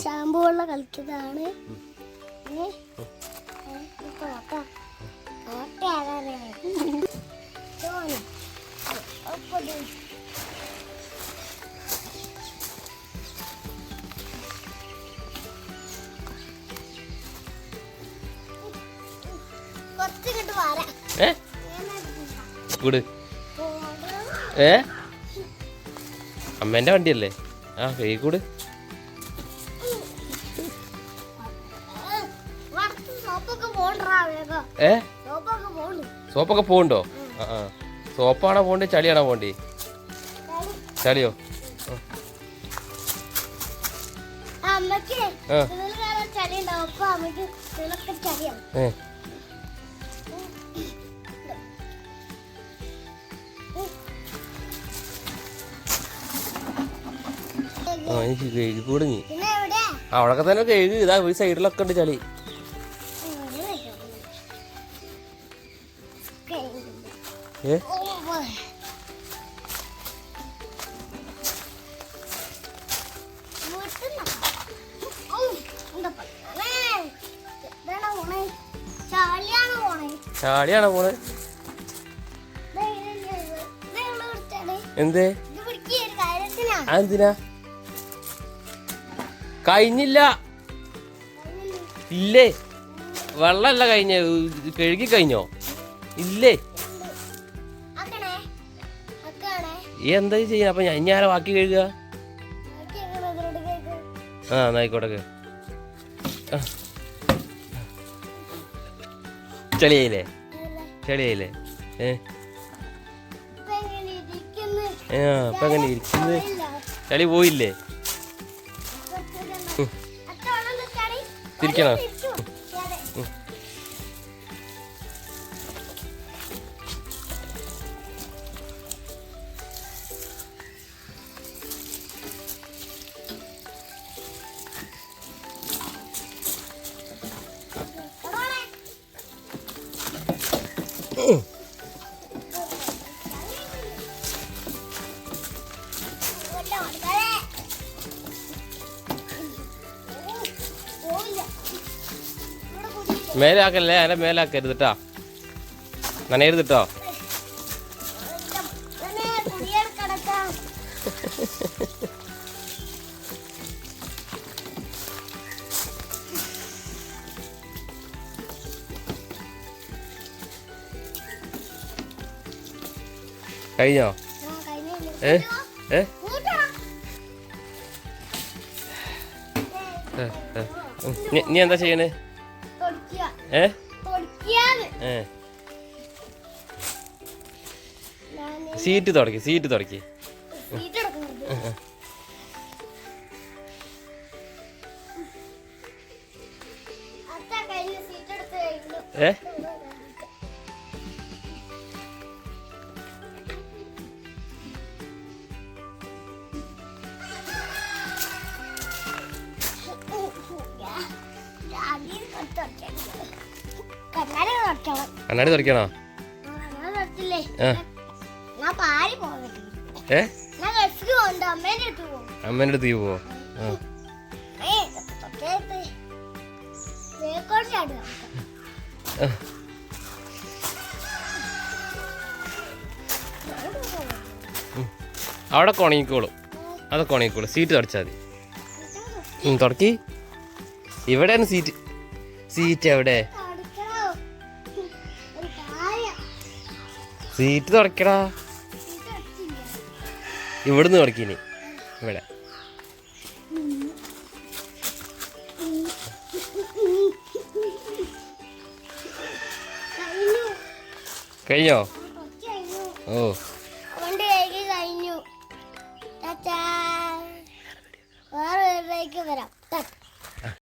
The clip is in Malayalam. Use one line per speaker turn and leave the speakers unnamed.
ഷാമ്പൂ വെള്ള കളിക്കുന്നതാണ്.
അമ്മേന്റെ വണ്ടിയല്ലേ? ആ കൈ കൂട്. സോപ്പൊക്കെ പോണ്ടോ? ആ സോപ്പാണോ പോണ്ടേ ചളിയാണോ പോണ്ടേ? ചളിയോ? എനിക്ക് കഴുകി കൂടുങ്ങി. അവിടൊക്കെ തന്നെ കഴുകി. ഇതാ ഒരു സൈഡിലൊക്കെ ഉണ്ട് ചളി. ചാടിയാണോ പോണേ? എന്തേ? അതെന്തിനാ? കഴിഞ്ഞില്ല. ഇല്ലേ വെള്ളമല്ല കഴിഞ്ഞ. കഴുകി കഴിഞ്ഞോ? ഇല്ലേ. ഈ എന്താ ചെയ്യാ? അപ്പൊ ഞാനാ ബാക്കി കഴുകുക? ആ എന്നായിക്കോട്ടെ. ചളിയായില്ലേ? ചളിയായില്ലേ? അപ്പൊ എങ്ങനെ ഇരിക്കുന്നത്? ചളി പോയില്ലേ? തിരിക്കണോ? മേലാക്കല്ലേ? അതിന്റെ മേലാക്കരുത് കേട്ടോ. നനയരുത് കേട്ടോ. കഴിഞ്ഞോ? നീ എന്താ ചെയ്യണേ? സീറ്റ് തുടക്കി. സീറ്റ് തുടക്കി. കണ്ണാടി തുറക്കണോ? അമ്മേന്റെ അടുത്ത് പോവോ? അവിടെ ഉണങ്ങിക്കോളും. അതൊക്കെ ഉണങ്ങിക്കോളും. സീറ്റ് തുടച്ചാൽ മതി. തുടക്കി. ഇവിടെയാണ് സീറ്റ്. സീറ്റ് എവിടെ? സീറ്റ് തുറക്കടാ. ഇവിടുന്ന് തുടക്കിനി. ഇവിടെ കഴിഞ്ഞോ? ഓ
വേറെ വരാം.